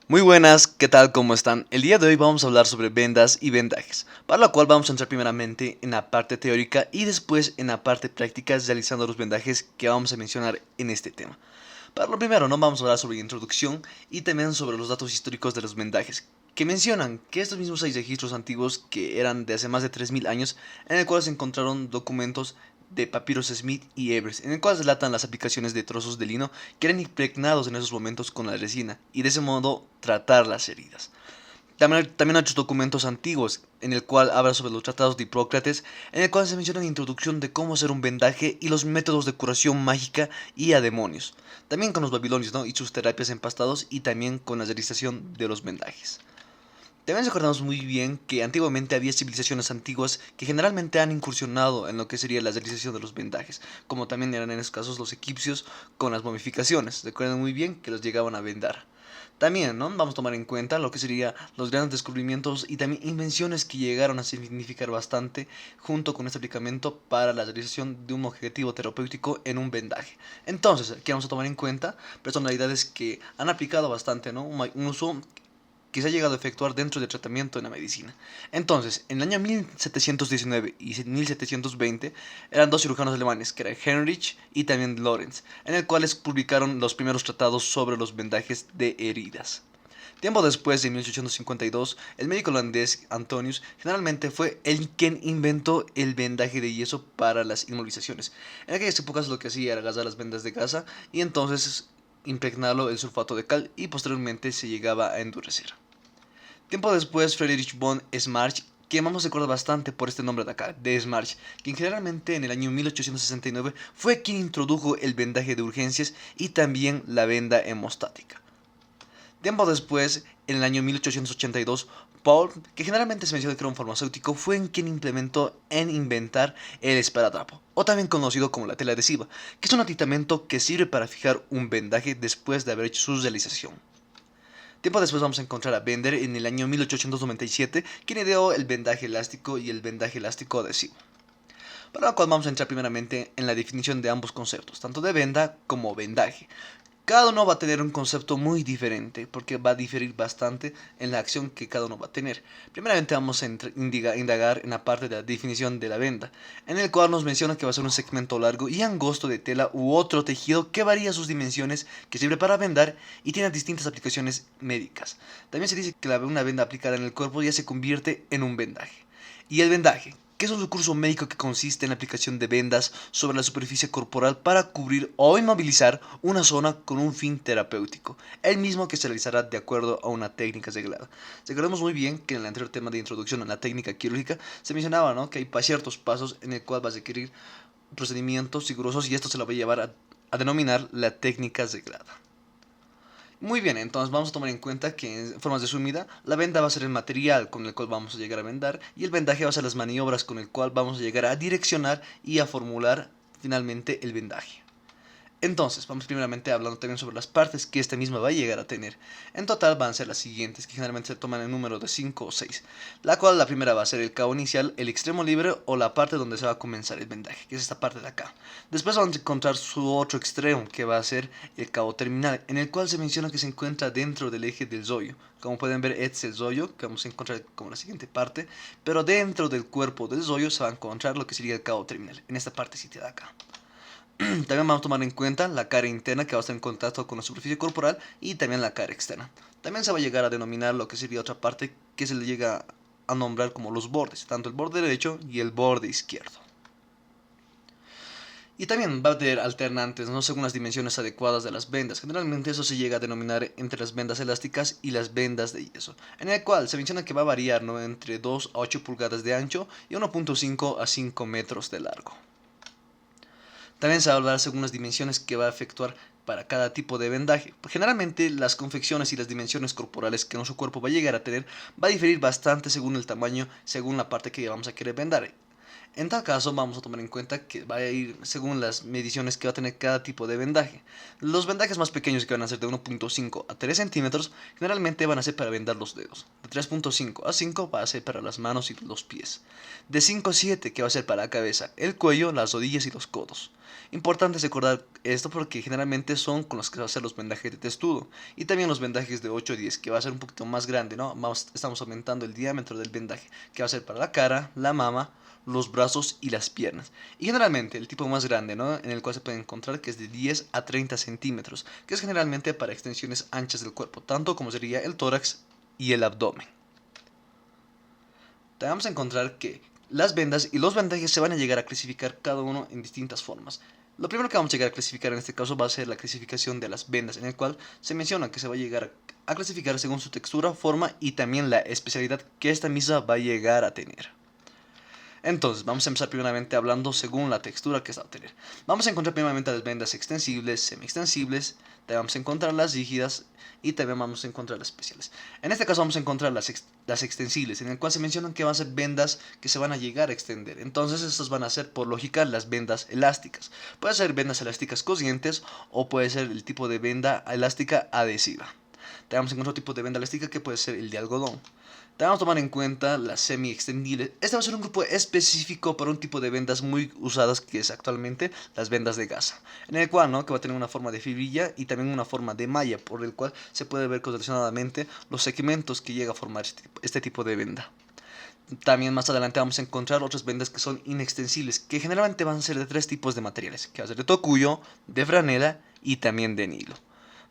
Muy buenas, ¿qué tal? ¿Cómo están? El día de hoy vamos a hablar sobre vendas y vendajes, para lo cual vamos a entrar primeramente en la parte teórica y después en la parte práctica realizando los vendajes que vamos a mencionar en este tema. Para lo primero, no vamos a hablar sobre introducción y también sobre los datos históricos de los vendajes, que mencionan que estos mismos hay registros antiguos que eran de hace más de 3000 años, en el cual se encontraron documentos de Papyrus Smith y Evers, en el cual relatan las aplicaciones de trozos de lino que eran impregnados en esos momentos con la resina y de ese modo tratar las heridas. También hay otros documentos antiguos, en el cual habla sobre los tratados de Hipócrates, en el cual se menciona la introducción de cómo hacer un vendaje y los métodos de curación mágica y a demonios. También con los babilonios, ¿no? Y sus terapias empastados y también con la realización de los vendajes. También recordamos muy bien que antiguamente había civilizaciones antiguas que generalmente han incursionado en lo que sería la realización de los vendajes, como también eran en esos casos los egipcios con las momificaciones. Recuerden muy bien que los llegaban a vendar. También, ¿no? Vamos a tomar en cuenta lo que serían los grandes descubrimientos y también invenciones que llegaron a significar bastante junto con este aplicamiento para la realización de un objetivo terapéutico en un vendaje. Entonces, aquí vamos a tomar en cuenta personalidades que han aplicado bastante, ¿no? Un uso que se ha llegado a efectuar dentro del tratamiento en la medicina. Entonces, en el año 1719 y 1720 eran dos cirujanos alemanes, que eran Heinrich y también Lorenz, en el cuales publicaron los primeros tratados sobre los vendajes de heridas. Tiempo después, en 1852, el médico holandés Antonius generalmente fue el quien inventó el vendaje de yeso para las inmovilizaciones. En aquellas épocas lo que hacía era agarrar las vendas de gasa y entonces impregnarlo el sulfato de cal y posteriormente se llegaba a endurecer. Tiempo después, Friedrich von Schmarch, quien vamos a recordar bastante por este nombre de acá, de Schmarch, quien generalmente en el año 1869 fue quien introdujo el vendaje de urgencias y también la venda hemostática. Tiempo después, en el año 1882, Paul, que generalmente se menciona que era un farmacéutico, fue en quien implementó en inventar el esparadrapo, o también conocido como la tela adhesiva, que es un aditamento que sirve para fijar un vendaje después de haber hecho su realización. Tiempo después vamos a encontrar a Bender en el año 1897, quien ideó el vendaje elástico y el vendaje elástico adhesivo. Para lo cual vamos a entrar primeramente en la definición de ambos conceptos, tanto de venda como vendaje. Cada uno va a tener un concepto muy diferente porque va a diferir bastante en la acción que cada uno va a tener. Primeramente vamos a indagar en la parte de la definición de la venda, en el cual nos menciona que va a ser un segmento largo y angosto de tela u otro tejido que varía sus dimensiones, que sirve para vendar y tiene distintas aplicaciones médicas. También se dice que una venda aplicada en el cuerpo ya se convierte en un vendaje. Y el vendaje, que es un recurso médico que consiste en la aplicación de vendas sobre la superficie corporal para cubrir o inmovilizar una zona con un fin terapéutico, el mismo que se realizará de acuerdo a una técnica reglada. Recordemos muy bien que en el anterior tema de introducción a la técnica quirúrgica se mencionaba, ¿no?, que hay ciertos pasos en el cual vas a requerir procedimientos rigurosos y esto se lo va a llevar a denominar la técnica reglada. Muy bien, entonces vamos a tomar en cuenta que en formas de sumida, la venda va a ser el material con el cual vamos a llegar a vendar y el vendaje va a ser las maniobras con el cual vamos a llegar a direccionar y a formular finalmente el vendaje. Entonces, vamos primeramente hablando también sobre las partes que esta misma va a llegar a tener. En total van a ser las siguientes, que generalmente se toman en número de 5 o 6. La cual la primera va a ser el cabo inicial, el extremo libre o la parte donde se va a comenzar el vendaje, que es esta parte de acá. Después vamos a encontrar su otro extremo, que va a ser el cabo terminal, en el cual se menciona que se encuentra dentro del eje del zoyo. Como pueden ver, este es el zoyo, que vamos a encontrar como la siguiente parte, pero dentro del cuerpo del zoyo se va a encontrar lo que sería el cabo terminal, en esta partecita de acá. También vamos a tomar en cuenta la cara interna que va a estar en contacto con la superficie corporal y también la cara externa. También se va a llegar a denominar lo que sería otra parte que se le llega a nombrar como los bordes, tanto el borde derecho y el borde izquierdo. Y también va a tener alternantes, no según las dimensiones adecuadas de las vendas. Generalmente eso se llega a denominar entre las vendas elásticas y las vendas de yeso, en el cual se menciona que va a variar, ¿no?, entre 2 a 8 pulgadas de ancho y 1.5 a 5 metros de largo. También se va a hablar según las dimensiones que va a efectuar para cada tipo de vendaje. Generalmente las confecciones y las dimensiones corporales que nuestro cuerpo va a llegar a tener va a diferir bastante según el tamaño, según la parte que vamos a querer vendar. En tal caso vamos a tomar en cuenta que va a ir según las mediciones que va a tener cada tipo de vendaje. Los vendajes más pequeños, que van a ser de 1.5 a 3 centímetros, generalmente van a ser para vendar los dedos. De 3.5 a 5 va a ser para las manos y los pies. De 5 a 7, que va a ser para la cabeza, el cuello, las rodillas y los codos. Importante recordar esto porque generalmente son con los que va a ser los vendajes de testudo. Y también los vendajes de 8 a 10, que va a ser un poquito más grande, ¿no? Estamos aumentando el diámetro del vendaje, que va a ser para la cara, la mama, los brazos y las piernas. Y generalmente el tipo más grande, ¿no?, en el cual se puede encontrar, que es de 10 a 30 centímetros, que es generalmente para extensiones anchas del cuerpo, tanto como sería el tórax y el abdomen. Te vamos a encontrar que las vendas y los vendajes se van a llegar a clasificar cada uno en distintas formas. Lo primero que vamos a llegar a clasificar en este caso va a ser la clasificación de las vendas, en el cual se menciona que se va a llegar a clasificar según su textura, forma y también la especialidad que esta misma va a llegar a tener. Entonces, vamos a empezar primeramente hablando según la textura que se va a tener. Vamos a encontrar primeramente las vendas extensibles, semi-extensibles, también vamos a encontrar las rígidas y también vamos a encontrar las especiales. En este caso vamos a encontrar las extensibles, en el cual se mencionan que van a ser vendas que se van a llegar a extender. Entonces, estas van a ser, por lógica, las vendas elásticas. Puede ser vendas elásticas cosientes o puede ser el tipo de venda elástica adhesiva. Tenemos en otro tipo de venda elástica, que puede ser el de algodón. Debemos tomar en cuenta las semi-extendibles. Este va a ser un grupo específico para un tipo de vendas muy usadas, que es actualmente las vendas de gasa, en el cual, ¿no?, que va a tener una forma de fibrilla y también una forma de malla, por el cual se puede ver correlacionadamente los segmentos que llega a formar este tipo de venda. También más adelante vamos a encontrar otras vendas que son inextensibles, que generalmente van a ser de tres tipos de materiales, que va a ser de tocuyo, de franela y también de nilo.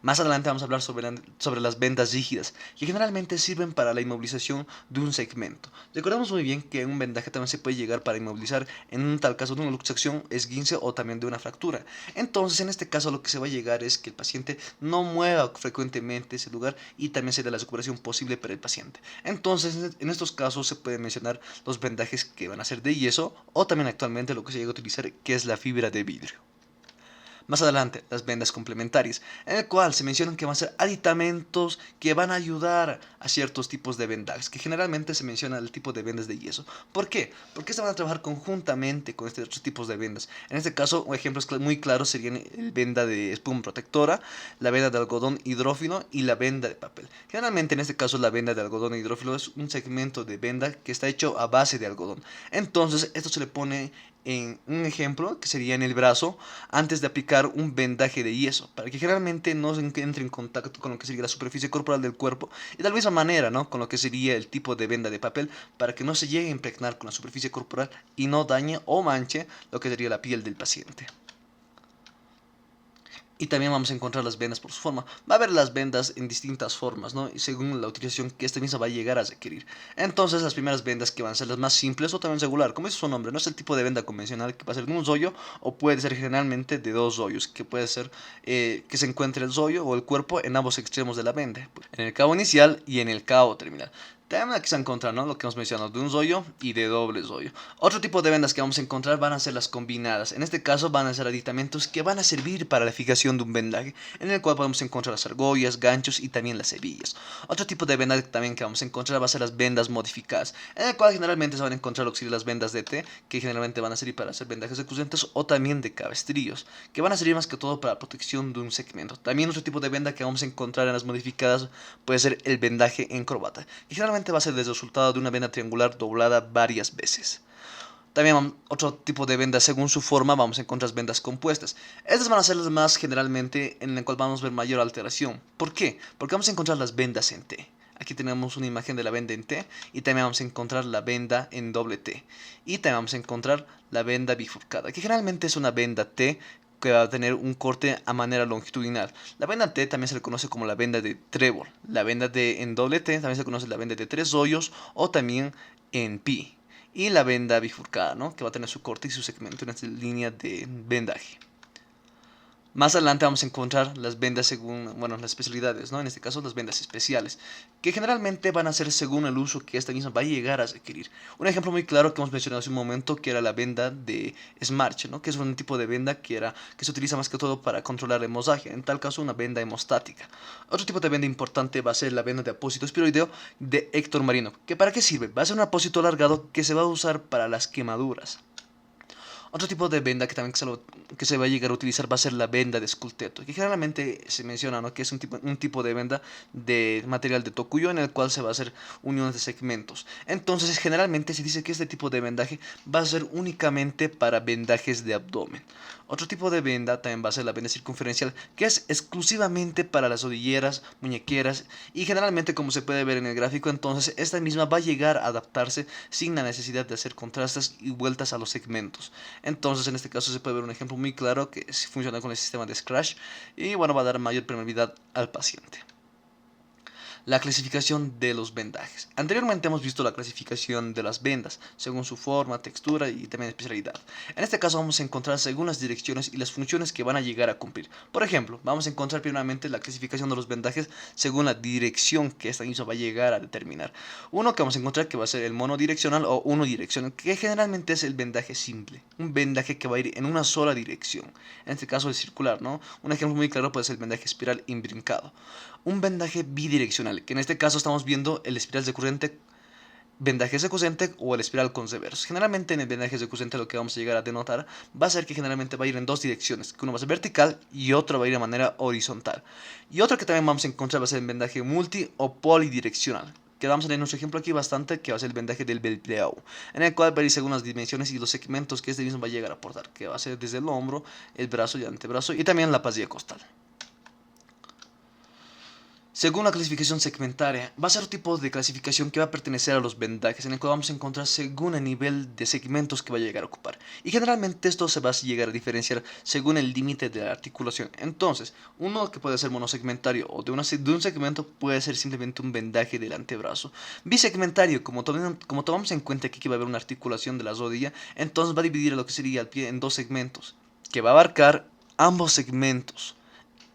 Más adelante vamos a hablar sobre las vendas rígidas, que generalmente sirven para la inmovilización de un segmento. Recordamos muy bien que un vendaje también se puede llegar para inmovilizar en un tal caso de una luxación, esguince o también de una fractura. Entonces, en este caso, lo que se va a llegar es que el paciente no mueva frecuentemente ese lugar y también se dé la recuperación posible para el paciente. Entonces, en estos casos se pueden mencionar los vendajes que van a ser de yeso o también actualmente lo que se llega a utilizar, que es la fibra de vidrio. Más adelante, las vendas complementarias, en el cual se mencionan que van a ser aditamentos que van a ayudar a ciertos tipos de vendajes, que generalmente se menciona el tipo de vendas de yeso. ¿Por qué? Porque estas van a trabajar conjuntamente con estos otros tipos de vendas. En este caso, ejemplos muy claros serían el venda de espuma protectora, la venda de algodón hidrófilo y la venda de papel. Generalmente, en este caso, la venda de algodón hidrófilo es un segmento de venda que está hecho a base de algodón. Entonces, esto se le pone en un ejemplo, que sería en el brazo, antes de aplicar un vendaje de yeso, para que generalmente no se entre en contacto con lo que sería la superficie corporal del cuerpo, y de la misma manera, ¿no?, con lo que sería el tipo de venda de papel, para que no se llegue a impregnar con la superficie corporal y no dañe o manche lo que sería la piel del paciente. Y también vamos a encontrar las vendas por su forma. Va a haber las vendas en distintas formas, ¿no?, y según la utilización que esta misma va a llegar a requerir. Entonces, las primeras vendas, que van a ser las más simples o también regular, como dice su nombre, no es el tipo de venda convencional, que va a ser de un rollo o puede ser generalmente de dos rollos, que puede ser que se encuentre el rollo o el cuerpo en ambos extremos de la venda, en el cabo inicial y en el cabo terminal. También aquí se encuentra, ¿no?, lo que hemos mencionado de un rollo y de doble rollo. Otro tipo de vendas que vamos a encontrar van a ser las combinadas. En este caso van a ser aditamentos que van a servir para la fijación de un vendaje, en el cual podemos encontrar las argollas, ganchos y también las hebillas. Otro tipo de vendas también que vamos a encontrar va a ser las vendas modificadas, en el cual generalmente se van a encontrar lo que serían las vendas de T, que generalmente van a servir para hacer vendajes recurrentes o también de cabestrillos, que van a servir más que todo para la protección de un segmento. También otro tipo de venda que vamos a encontrar en las modificadas puede ser el vendaje en corbata, que generalmente va a ser el resultado de una venda triangular doblada varias veces. También otro tipo de vendas, según su forma, vamos a encontrar vendas compuestas. Estas van a ser las más generalmente en las cuales vamos a ver mayor alteración. ¿Por qué? Porque vamos a encontrar las vendas en T. Aquí tenemos una imagen de la venda en T y también vamos a encontrar la venda en doble T. Y también vamos a encontrar la venda bifurcada, que generalmente es una venda T que va a tener un corte a manera longitudinal. La venda T también se le conoce como la venda de trébol. La venda en doble T también se conoce la venda de tres hoyos o también en pi. Y la venda bifurcada, ¿no?, que va a tener su corte y su segmento en esta línea de vendaje. Más adelante vamos a encontrar las vendas según, bueno, las especialidades, ¿no?, en este caso las vendas especiales, que generalmente van a ser según el uso que esta misma va a llegar a requerir. Un ejemplo muy claro que hemos mencionado hace un momento, que era la venda de Smarch, ¿no?, que es un tipo de venda que se utiliza más que todo para controlar el hemorragia, en tal caso una venda hemostática. Otro tipo de venda importante va a ser la venda de apósito espiroideo de Héctor Marino, que ¿para qué sirve? Va a ser un apósito alargado que se va a usar para las quemaduras. Otro tipo de venda que también que se va a llegar a utilizar va a ser la venda de esculteto, que generalmente se menciona, ¿no?, que es un tipo de venda de material de tocuyo en el cual se va a hacer uniones de segmentos. Entonces generalmente se dice que este tipo de vendaje va a ser únicamente para vendajes de abdomen. Otro tipo de venda también va a ser la venda circunferencial, que es exclusivamente para las rodilleras, muñequeras, y generalmente, como se puede ver en el gráfico, entonces esta misma va a llegar a adaptarse sin la necesidad de hacer contrastes y vueltas a los segmentos. Entonces en este caso se puede ver un ejemplo muy claro que funciona con el sistema de Scratch y bueno, va a dar mayor permeabilidad al paciente. La clasificación de los vendajes. Anteriormente hemos visto la clasificación de las vendas, según su forma, textura y también especialidad. En este caso vamos a encontrar según las direcciones y las funciones que van a llegar a cumplir. Por ejemplo, vamos a encontrar primeramente la clasificación de los vendajes según la dirección que esta misma va a llegar a determinar. Uno que vamos a encontrar que va a ser el monodireccional o unidireccional, que generalmente es el vendaje simple. Un vendaje que va a ir en una sola dirección. En este caso es circular, ¿no? Un ejemplo muy claro puede ser el vendaje espiral imbrincado. Un vendaje bidireccional, que en este caso estamos viendo el espiral decurrente, vendaje secusente o el espiral conceverso. Generalmente en el vendaje secusente lo que vamos a llegar a denotar va a ser que generalmente va a ir en dos direcciones, que uno va a ser vertical y otro va a ir de manera horizontal. Y otro que también vamos a encontrar va a ser el vendaje multi o polidireccional, que vamos a tener nuestro ejemplo aquí bastante, que va a ser el vendaje del Belpeau, en el cual va a ir según las dimensiones y los segmentos que este mismo va a llegar a aportar, que va a ser desde el hombro, el brazo y el antebrazo y también la pasilla costal. Según la clasificación segmentaria, va a ser un tipo de clasificación que va a pertenecer a los vendajes, en el cual vamos a encontrar según el nivel de segmentos que va a llegar a ocupar. Y generalmente esto se va a llegar a diferenciar según el límite de la articulación. Entonces, uno que puede ser monosegmentario o de un segmento puede ser simplemente un vendaje del antebrazo. Bisegmentario, como tomamos en cuenta que aquí va a haber una articulación de la rodilla, entonces va a dividir lo que sería el pie en dos segmentos, que va a abarcar ambos segmentos.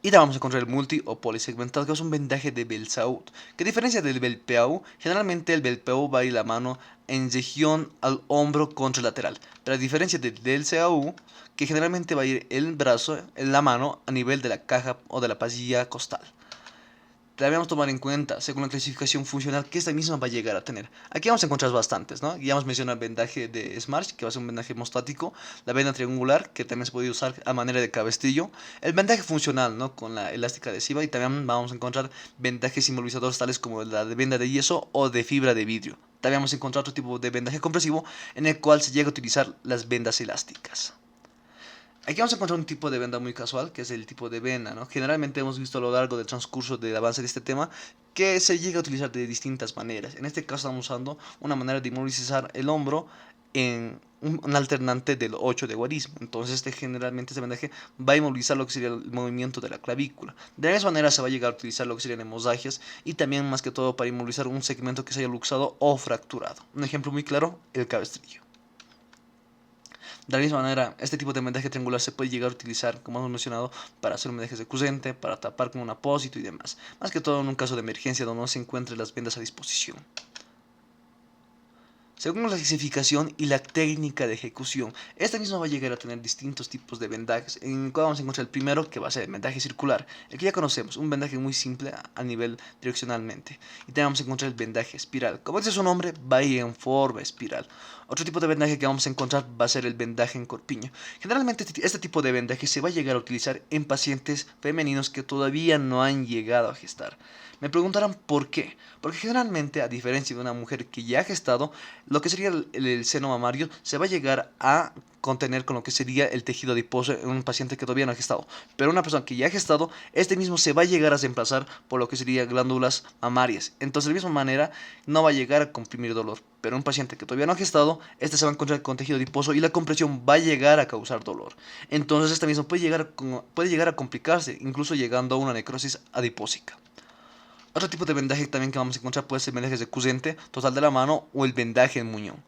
Y también vamos a encontrar el multi o polisegmentado, que es un vendaje de Belsaud. Que a diferencia del Belpeau, generalmente el Belpeau va a ir la mano en región al hombro contralateral. Pero a diferencia del CAU, que generalmente va a ir el brazo, en la mano, a nivel de la caja o de la pasilla costal. Debemos tomar en cuenta, según la clasificación funcional, que esta misma va a llegar a tener. Aquí vamos a encontrar bastantes, ¿no? Ya hemos mencionado el vendaje de Smarch, que va a ser un vendaje hemostático, la venda triangular, que también se puede usar a manera de cabestillo, el vendaje funcional, ¿no?, con la elástica adhesiva, y también vamos a encontrar vendajes inmovilizadores tales como la de venda de yeso o de fibra de vidrio. También vamos a encontrar otro tipo de vendaje compresivo, en el cual se llega a utilizar las vendas elásticas. Aquí vamos a encontrar un tipo de venda muy casual, que es el tipo de vena, ¿no? Generalmente hemos visto a lo largo del transcurso del avance de este tema que se llega a utilizar de distintas maneras. En este caso estamos usando una manera de inmovilizar el hombro en un alternante del 8 de guarismo. Entonces generalmente este vendaje va a inmovilizar lo que sería el movimiento de la clavícula. De la misma manera se va a llegar a utilizar lo que serían hemorragias y también más que todo para inmovilizar un segmento que se haya luxado o fracturado. Un ejemplo muy claro, el cabestrillo. De la misma manera, este tipo de vendaje triangular se puede llegar a utilizar, como hemos mencionado, para hacer un vendaje secusente, para tapar con un apósito y demás. Más que todo en un caso de emergencia donde no se encuentren las vendas a disposición. Según la clasificación y la técnica de ejecución, esta misma va a llegar a tener distintos tipos de vendajes, en el cual vamos a encontrar el primero, que va a ser el vendaje circular, el que ya conocemos, un vendaje muy simple a nivel direccionalmente. Y también vamos a encontrar el vendaje espiral, como dice su nombre, va a ir en forma espiral. Otro tipo de vendaje que vamos a encontrar va a ser el vendaje en corpiño. Generalmente este tipo de vendaje se va a llegar a utilizar en pacientes femeninos que todavía no han llegado a gestar. Me preguntarán por qué. Porque generalmente, a diferencia de una mujer que ya ha gestado, lo que sería el seno mamario se va a llegar a contener con lo que sería el tejido adiposo en un paciente que todavía no ha gestado. Pero una persona que ya ha gestado, este mismo se va a llegar a reemplazar por lo que serían glándulas mamarias. Entonces, de la misma manera, no va a llegar a comprimir dolor. Pero un paciente que todavía no ha gestado, este se va a encontrar con tejido adiposo y la compresión va a llegar a causar dolor. Entonces, este mismo puede llegar a complicarse, incluso llegando a una necrosis adipósica. Otro tipo de vendaje también que vamos a encontrar puede ser el vendaje recusente, total de la mano o el vendaje en muñón.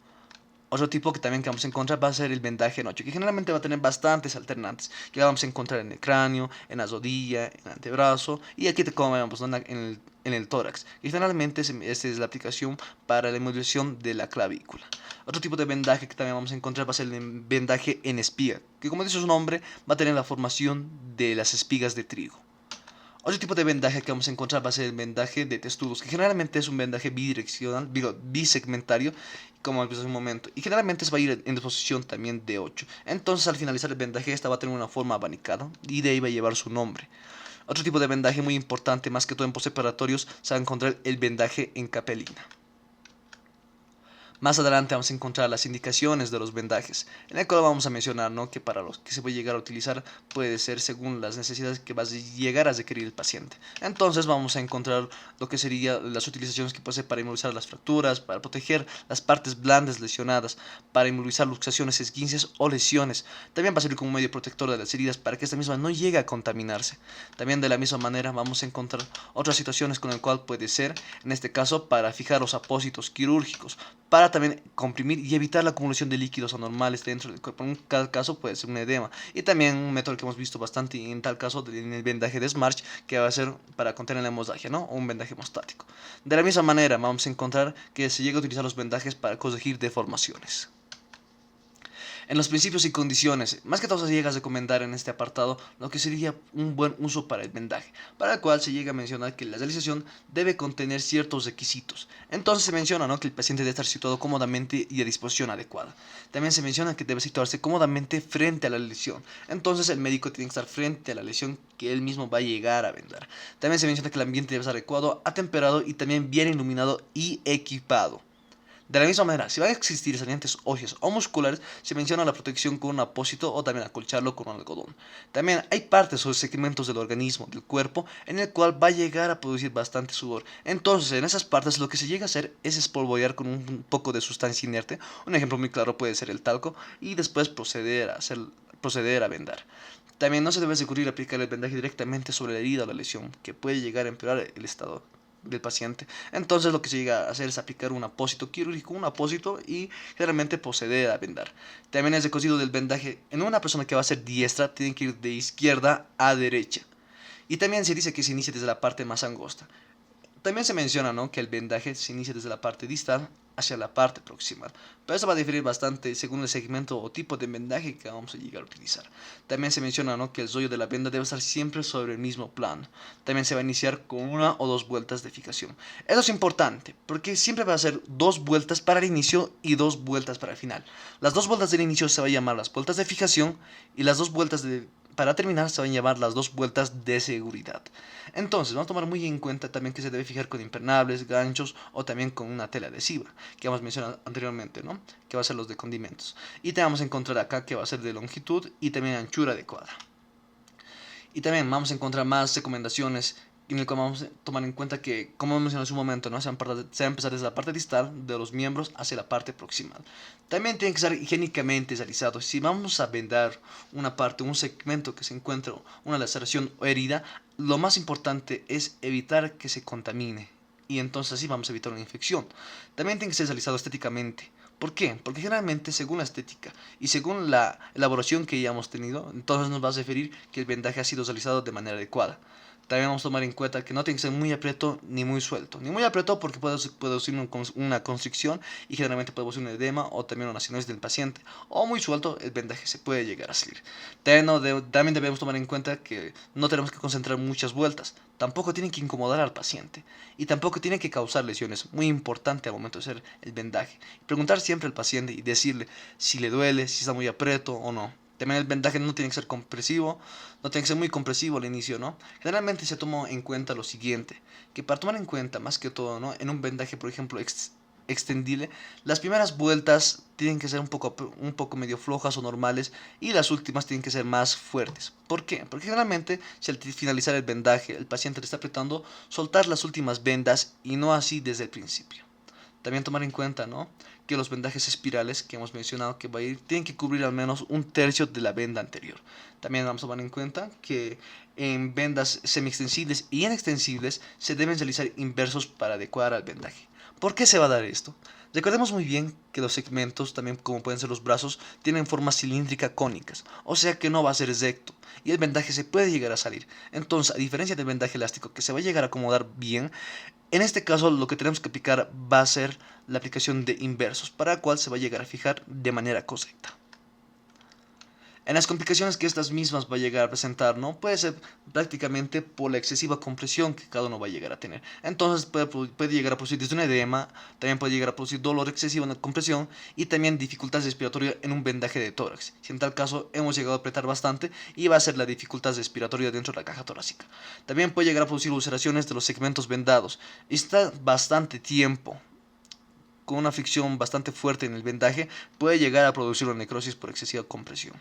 Otro tipo que también que vamos a encontrar va a ser el vendaje en 8, que generalmente va a tener bastantes alternantes, que vamos a encontrar en el cráneo, en la rodilla, en el antebrazo y aquí como vemos, ¿no?, en el tórax. Y generalmente esta es la aplicación para la inmovilización de la clavícula. Otro tipo de vendaje que también vamos a encontrar va a ser el vendaje en espiga, que como dice su nombre va a tener la formación de las espigas de trigo. Otro tipo de vendaje que vamos a encontrar va a ser el vendaje de testudos, que generalmente es un vendaje bidireccional, digo, bisegmentario, como vimos hace un momento, y generalmente se va a ir en disposición también de 8. Entonces al finalizar el vendaje esta va a tener una forma abanicada y de ahí va a llevar su nombre. Otro tipo de vendaje muy importante, más que todo en postoperatorios, se va a encontrar el vendaje en capelina. Más adelante vamos a encontrar las indicaciones de los vendajes, en el cual vamos a mencionar, ¿no?, que para los que se puede llegar a utilizar puede ser según las necesidades que va a llegar a requerir el paciente. Entonces vamos a encontrar lo que serían las utilizaciones que puede ser para inmovilizar las fracturas, para proteger las partes blandas lesionadas, para inmovilizar luxaciones, esguinces o lesiones. También va a servir como medio protector de las heridas para que esta misma no llegue a contaminarse. También de la misma manera vamos a encontrar otras situaciones con el cual puede ser, en este caso, para fijar los apósitos quirúrgicos, para también comprimir y evitar la acumulación de líquidos anormales dentro del cuerpo. En cada caso puede ser un edema. Y también un método que hemos visto bastante en tal caso en el vendaje de Smarch, que va a ser para contener la hemorragia, ¿no?, o un vendaje hemostático. De la misma manera vamos a encontrar que se llega a utilizar los vendajes para corregir deformaciones. En los principios y condiciones, más que todo se llega a recomendar en este apartado lo que sería un buen uso para el vendaje, para el cual se llega a mencionar que la realización debe contener ciertos requisitos. Entonces se menciona, ¿no?, que el paciente debe estar situado cómodamente y a disposición adecuada. También se menciona que debe situarse cómodamente frente a la lesión. Entonces el médico tiene que estar frente a la lesión que él mismo va a llegar a vendar. También se menciona que el ambiente debe estar adecuado, atemperado y también bien iluminado y equipado. De la misma manera, si van a existir salientes óseas o musculares, se menciona la protección con un apósito o también acolcharlo con un algodón. También hay partes o segmentos del organismo, del cuerpo, en el cual va a llegar a producir bastante sudor. Entonces, en esas partes lo que se llega a hacer es espolvorear con un poco de sustancia inerte. Un ejemplo muy claro puede ser el talco y después proceder a vendar. También no se debe recurrir a aplicar el vendaje directamente sobre la herida o la lesión, que puede llegar a empeorar el estado del paciente. Entonces lo que se llega a hacer es aplicar un apósito quirúrgico, un apósito, y generalmente proceder a vendar. También es recocido del vendaje en una persona que va a ser diestra, tiene que ir de izquierda a derecha. Y también se dice que se inicia desde la parte más angosta. También se menciona, ¿no?, que el vendaje se inicia desde la parte distal hacia la parte proximal, pero eso va a diferir bastante según el segmento o tipo de vendaje que vamos a llegar a utilizar. También se menciona, ¿no?, que el rollo de la venda debe estar siempre sobre el mismo plano. También se va a iniciar con una o dos vueltas de fijación. Eso es importante porque siempre va a ser dos vueltas para el inicio y dos vueltas para el final. Las dos vueltas del inicio se va a llamar las vueltas de fijación y las dos vueltas para terminar se van a llamar las dos vueltas de seguridad. Entonces vamos a tomar muy en cuenta también que se debe fijar con impermeables, ganchos o también con una tela adhesiva, que hemos mencionado anteriormente, ¿no?, que va a ser los de condimentos. Y te vamos a encontrar acá que va a ser de longitud y también anchura adecuada. Y también vamos a encontrar más recomendaciones en el cual vamos a tomar en cuenta que, como mencioné hace un momento, ¿no?, se va a empezar desde la parte distal de los miembros hacia la parte proximal. También tiene que ser higiénicamente realizado. Si vamos a vendar una parte, un segmento que se encuentra una laceración o herida, lo más importante es evitar que se contamine. Y entonces así vamos a evitar una infección. También tiene que ser realizado estéticamente. ¿Por qué? Porque generalmente según la estética y según la elaboración que hayamos tenido, entonces nos va a referir que el vendaje ha sido realizado de manera adecuada. También vamos a tomar en cuenta que no tiene que ser muy aprieto ni muy suelto. Ni muy aprieto porque puede producir una constricción y generalmente puede producir un edema o también una cianosis del paciente. O muy suelto, el vendaje se puede llegar a salir. También debemos tomar en cuenta que no tenemos que concentrar muchas vueltas. Tampoco tienen que incomodar al paciente. Y tampoco tienen que causar lesiones. Muy importante al momento de hacer el vendaje. Preguntar siempre al paciente y decirle si le duele, si está muy aprieto o no. También el vendaje no tiene que ser compresivo, no tiene que ser muy compresivo al inicio, ¿no? Generalmente se toma en cuenta lo siguiente, que para tomar en cuenta más que todo, ¿no?, en un vendaje, por ejemplo, extendible, las primeras vueltas tienen que ser un poco medio flojas o normales y las últimas tienen que ser más fuertes. ¿Por qué? Porque generalmente si al finalizar el vendaje el paciente le está apretando, soltar las últimas vendas y no así desde el principio. También tomar en cuenta, ¿no?, que los vendajes espirales que hemos mencionado que va a ir tienen que cubrir al menos un tercio de la venda anterior. También vamos a tomar en cuenta que en vendas semiextensibles y en extensibles se deben realizar inversos para adecuar al vendaje. ¿Por qué se va a dar esto? Recordemos muy bien que los segmentos, también como pueden ser los brazos, tienen forma cilíndrica cónicas, o sea que no va a ser recto y el vendaje se puede llegar a salir. Entonces, a diferencia del vendaje elástico que se va a llegar a acomodar bien, en este caso lo que tenemos que aplicar va a ser la aplicación de inversos, para la cual se va a llegar a fijar de manera correcta. En las complicaciones que estas mismas va a llegar a presentar, ¿no? Puede ser prácticamente por la excesiva compresión que cada uno va a llegar a tener. Entonces puede llegar a producir desde un edema, también puede llegar a producir dolor excesivo en la compresión y también dificultad respiratoria en un vendaje de tórax. Si en tal caso hemos llegado a apretar bastante y va a ser la dificultad respiratoria dentro de la caja torácica. También puede llegar a producir ulceraciones de los segmentos vendados. Está bastante tiempo con una fricción bastante fuerte en el vendaje, puede llegar a producir una necrosis por excesiva compresión.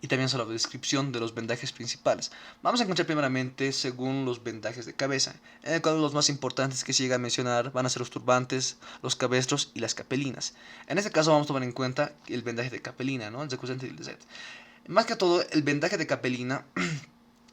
Y también sobre la descripción de los vendajes principales. Vamos a encontrar primeramente según los vendajes de cabeza, en el cual los más importantes que se llega a mencionar van a ser los turbantes, los cabestros y las capelinas. En este caso vamos a tomar en cuenta el vendaje de capelina, ¿no? El secusente y el Z. Más que todo, el vendaje de capelina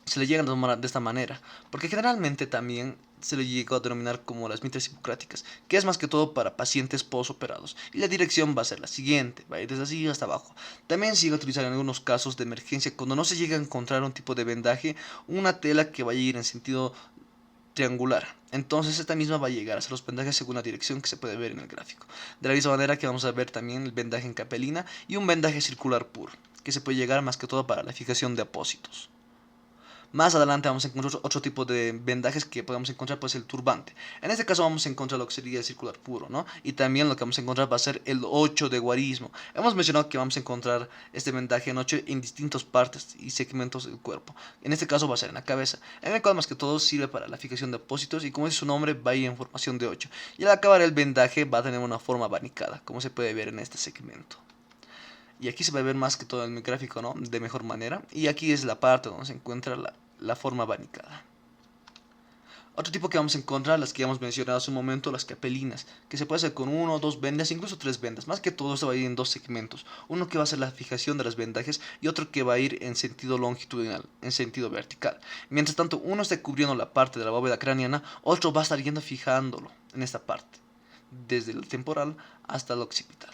se le llega a tomar de esta manera, porque generalmente también se le llega a denominar como las mitras hipocráticas, que es más que todo para pacientes posoperados, y la dirección va a ser la siguiente, va a ir desde así hasta abajo. También se llega a utilizar en algunos casos de emergencia cuando no se llega a encontrar un tipo de vendaje, una tela que vaya a ir en sentido triangular. Entonces esta misma va a llegar a ser los vendajes según la dirección que se puede ver en el gráfico. De la misma manera que vamos a ver también el vendaje en capelina y un vendaje circular puro, que se puede llegar más que todo para la fijación de apósitos. Más adelante vamos a encontrar otro tipo de vendajes que podemos encontrar, pues el turbante. En este caso vamos a encontrar lo que sería el circular puro, ¿no? Y también lo que vamos a encontrar va a ser el 8 de guarismo. Hemos mencionado que vamos a encontrar este vendaje en 8 en distintas partes y segmentos del cuerpo. En este caso va a ser en la cabeza, en el cual más que todo sirve para la fijación de apósitos y como dice su nombre va a ir en formación de 8. Y al acabar el vendaje va a tener una forma abanicada, como se puede ver en este segmento. Y aquí se va a ver más que todo en el gráfico, ¿no? De mejor manera. Y aquí es la parte donde se encuentra la forma abanicada. Otro tipo que vamos a encontrar, las que ya hemos mencionado hace un momento, las capelinas, que se puede hacer con 1 o 2 vendas, incluso 3 vendas. Más que todo, esto va a ir en dos segmentos. Uno que va a ser la fijación de las vendajes y otro que va a ir en sentido longitudinal, en sentido vertical. Mientras tanto, uno esté cubriendo la parte de la bóveda craneana, otro va a estar yendo fijándolo en esta parte, desde el temporal hasta el occipital.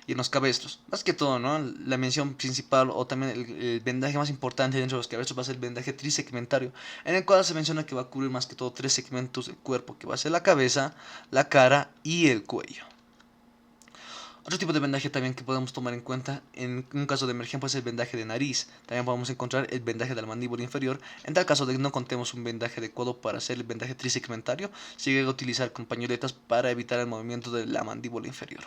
Y en los cabestros. Más que todo, ¿no? La mención principal o también el vendaje más importante dentro de los cabestros va a ser el vendaje trisegmentario, en el cual se menciona que va a cubrir más que todo 3 segmentos del cuerpo, que va a ser la cabeza, la cara y el cuello. Otro tipo de vendaje también que podemos tomar en cuenta en un caso de emergencia puede ser el vendaje de nariz. También podemos encontrar el vendaje de la mandíbula inferior. En tal caso de que no contemos un vendaje adecuado para hacer el vendaje trisegmentario, se llega a utilizar con pañoletas para evitar el movimiento de la mandíbula inferior.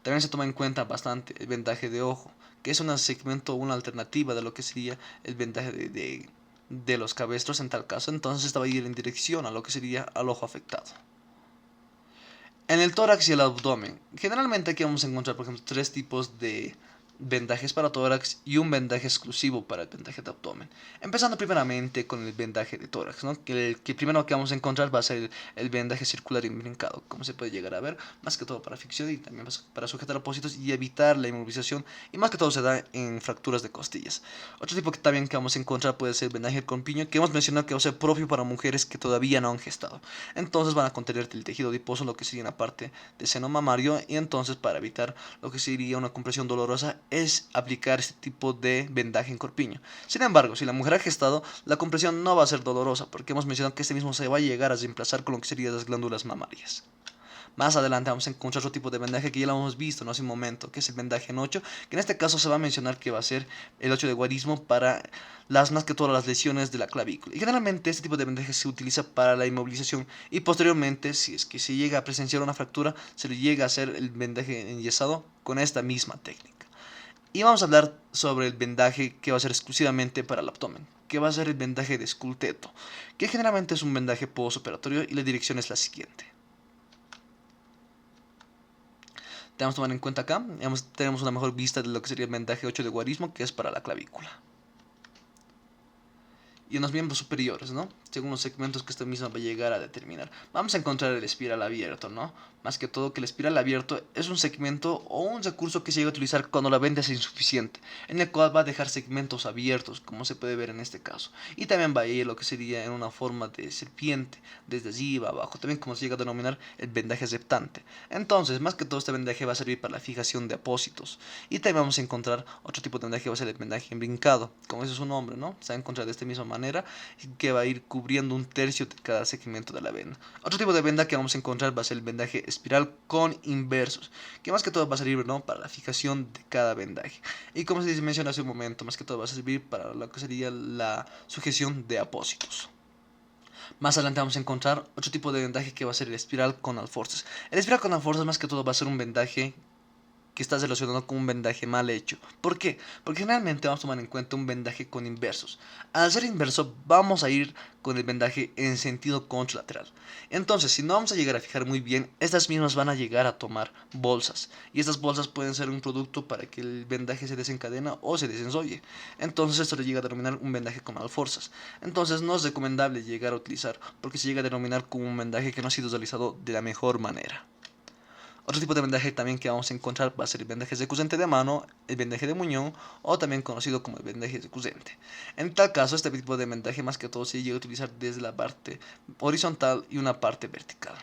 También se toma en cuenta bastante el vendaje de ojo, que es un segmento, una alternativa de lo que sería el vendaje de los cabestros en tal caso. Entonces esta va a ir en dirección a lo que sería al ojo afectado. En el tórax y el abdomen, generalmente aquí vamos a encontrar, por ejemplo, 3 tipos de vendajes para tórax y un vendaje exclusivo para el vendaje de abdomen. Empezando primeramente con el vendaje de tórax, ¿no? Que primero que vamos a encontrar va a ser el vendaje circular imbrincado, como se puede llegar a ver, más que todo para ficción y también para sujetar apósitos y evitar la inmovilización, y más que todo se da en fracturas de costillas. Otro tipo que también que vamos a encontrar puede ser el vendaje con piño, que hemos mencionado que va a ser propio para mujeres que todavía no han gestado. Entonces van a contener el tejido adiposo, lo que sería en la parte de seno mamario, y entonces para evitar lo que sería una compresión dolorosa es aplicar este tipo de vendaje en corpiño. Sin embargo, si la mujer ha gestado, la compresión no va a ser dolorosa, porque hemos mencionado que este mismo se va a llegar a reemplazar con lo que serían las glándulas mamarias. Más adelante vamos a encontrar otro tipo de vendaje que ya lo hemos visto, ¿no? Hace un momento, que es el vendaje en 8, que en este caso se va a mencionar que va a ser el 8 de guarismo para más que todas las lesiones de la clavícula. Y generalmente este tipo de vendaje se utiliza para la inmovilización y posteriormente, si es que se llega a presenciar una fractura, se le llega a hacer el vendaje enyesado con esta misma técnica. Y vamos a hablar sobre el vendaje que va a ser exclusivamente para el abdomen, que va a ser el vendaje de Sculteto, que generalmente es un vendaje postoperatorio y la dirección es la siguiente. Tenemos que tomar en cuenta acá, tenemos una mejor vista de lo que sería el vendaje 8 de guarismo, que es para la clavícula. Y en los miembros superiores, ¿no? Según los segmentos que esta misma va a llegar a determinar. Vamos a encontrar el espiral abierto, ¿no? Más que todo que el espiral abierto es un segmento o un recurso que se llega a utilizar cuando la venda es insuficiente, en el cual va a dejar segmentos abiertos, como se puede ver en este caso. Y también va a ir lo que sería en una forma de serpiente, desde arriba abajo, también como se llega a denominar el vendaje septante. Entonces, más que todo este vendaje va a servir para la fijación de apósitos. Y también vamos a encontrar otro tipo de vendaje que va a ser el vendaje imbrincado, como es su nombre, ¿no? Se va a encontrar de esta misma manera manera, que va a ir cubriendo un tercio de cada segmento de la venda. Otro tipo de venda que vamos a encontrar va a ser el vendaje espiral con inversos, que más que todo va a servir, ¿no?, para la fijación de cada vendaje. Y como se mencionó hace un momento, más que todo va a servir para lo que sería la sujeción de apósitos. Más adelante vamos a encontrar otro tipo de vendaje que va a ser el espiral con alforzas. El espiral con alforzas más que todo va a ser un vendaje que está relacionado con un vendaje mal hecho. ¿Por qué? Porque generalmente vamos a tomar en cuenta un vendaje con inversos. Al ser inverso vamos a ir con el vendaje en sentido contralateral. Entonces, si no vamos a llegar a fijar muy bien, estas mismas van a llegar a tomar bolsas. Y estas bolsas pueden ser un producto para que el vendaje se desencadena o se desensolle. Entonces esto le llega a denominar un vendaje con alforzas. Entonces no es recomendable llegar a utilizar, porque se llega a denominar como un vendaje que no ha sido realizado de la mejor manera. Otro tipo de vendaje también que vamos a encontrar va a ser el vendaje recusente de mano, el vendaje de muñón o también conocido como el vendaje recusente. En tal caso, este tipo de vendaje más que todo se llega a utilizar desde la parte horizontal y una parte vertical.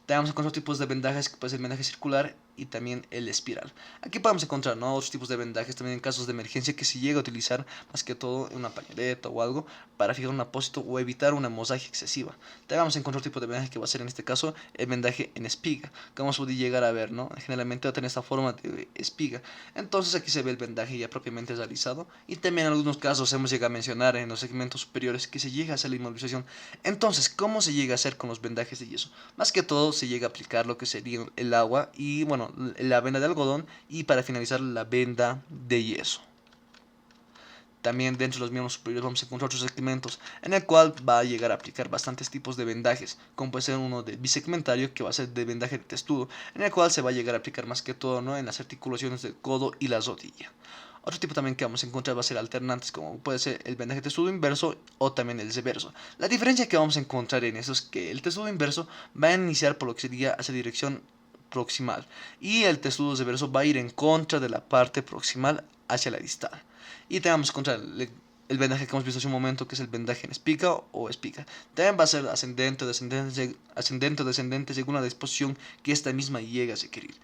Tenemos otros tipos de vendajes, que puede ser el vendaje circular y también el espiral. Aquí podemos encontrar, ¿no?, otros tipos de vendajes también en casos de emergencia que se llega a utilizar más que todo en una pañoleta o algo para fijar un apósito o evitar una hemorragia excesiva. También vamos a encontrar otro tipo de vendaje que va a ser en este caso el vendaje en espiga, que vamos a poder llegar a ver, ¿no? Generalmente va a tener esta forma de espiga. Entonces aquí se ve el vendaje ya propiamente realizado, y también en algunos casos hemos llegado a mencionar en los segmentos superiores que se llega a hacer la inmovilización. Entonces, ¿cómo se llega a hacer con los vendajes de yeso? Más que todo se llega a aplicar lo que sería el agua y bueno, la venda de algodón, y para finalizar la venda de yeso. También dentro de los miembros superiores vamos a encontrar otros segmentos en el cual va a llegar a aplicar bastantes tipos de vendajes, como puede ser uno de bisegmentario, que va a ser de vendaje de testudo, en el cual se va a llegar a aplicar más que todo, ¿no?, en las articulaciones del codo y la rodilla. Otro tipo también que vamos a encontrar va a ser alternantes, como puede ser el vendaje testudo inverso o también el reverso. La diferencia que vamos a encontrar en eso es que el testudo inverso va a iniciar por lo que sería hacia dirección proximal, y el testudo reverso va a ir en contra de la parte proximal hacia la distal. Y tenemos contra el vendaje que hemos visto hace un momento, que es el vendaje en espiga o espiga. También va a ser ascendente o descendente según la disposición que esta misma llega a requerir.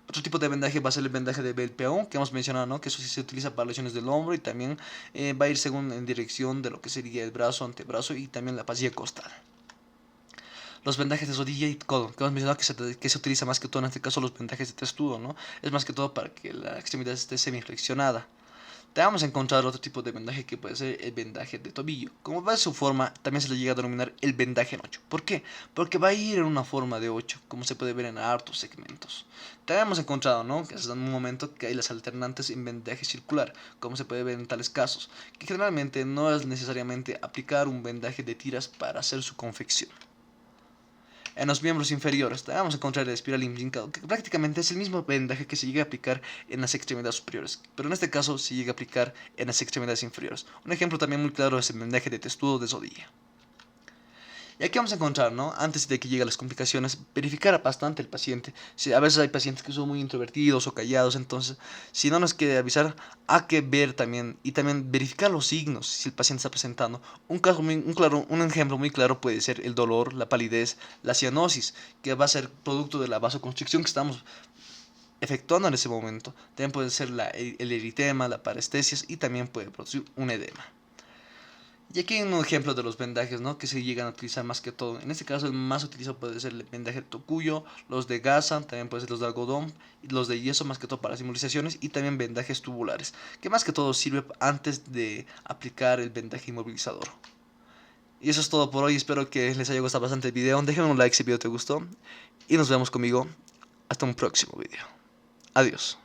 Otro tipo de vendaje va a ser el vendaje de Bell-Peón, que hemos mencionado, ¿no?, que eso sí se utiliza para lesiones del hombro, y también va a ir según en dirección de lo que sería el brazo, antebrazo y también la pasilla costal. Los vendajes de rodilla y codo, que hemos mencionado que se utiliza más que todo en este caso los vendajes de testudo, ¿no? Es más que todo para que la extremidad esté semiflexionada. Te vamos a encontrar otro tipo de vendaje que puede ser el vendaje de tobillo. Como va de su forma, también se le llega a denominar el vendaje en 8. ¿Por qué? Porque va a ir en una forma de 8, como se puede ver en hartos segmentos. También hemos encontrado, ¿no?, que hasta un momento que hay las alternantes en vendaje circular, como se puede ver en tales casos, que generalmente no es necesariamente aplicar un vendaje de tiras para hacer su confección. En los miembros inferiores vamos a encontrar el espiral imbrincado, que prácticamente es el mismo vendaje que se llega a aplicar en las extremidades superiores, pero en este caso se llega a aplicar en las extremidades inferiores. Un ejemplo también muy claro es el vendaje de testudo de rodilla. Y aquí vamos a encontrar, ¿no?, antes de que lleguen las complicaciones, verificar bastante el paciente. Si a veces hay pacientes que son muy introvertidos o callados, entonces si no nos quiere avisar, hay que ver también y también verificar los signos si el paciente está presentando. Un ejemplo muy claro puede ser el dolor, la palidez, la cianosis, que va a ser producto de la vasoconstricción que estamos efectuando en ese momento. También puede ser el eritema, la parestesias, y también puede producir un edema. Y aquí hay un ejemplo de los vendajes, ¿no?, que se llegan a utilizar más que todo. En este caso el más utilizado puede ser el vendaje de tocuyo, los de gasa, también puede ser los de algodón, y los de yeso más que todo para simbolizaciones, y también vendajes tubulares, que más que todo sirve antes de aplicar el vendaje inmovilizador. Y eso es todo por hoy, espero que les haya gustado bastante el video. Déjenme un like si el video te gustó, y nos vemos conmigo hasta un próximo video. Adiós.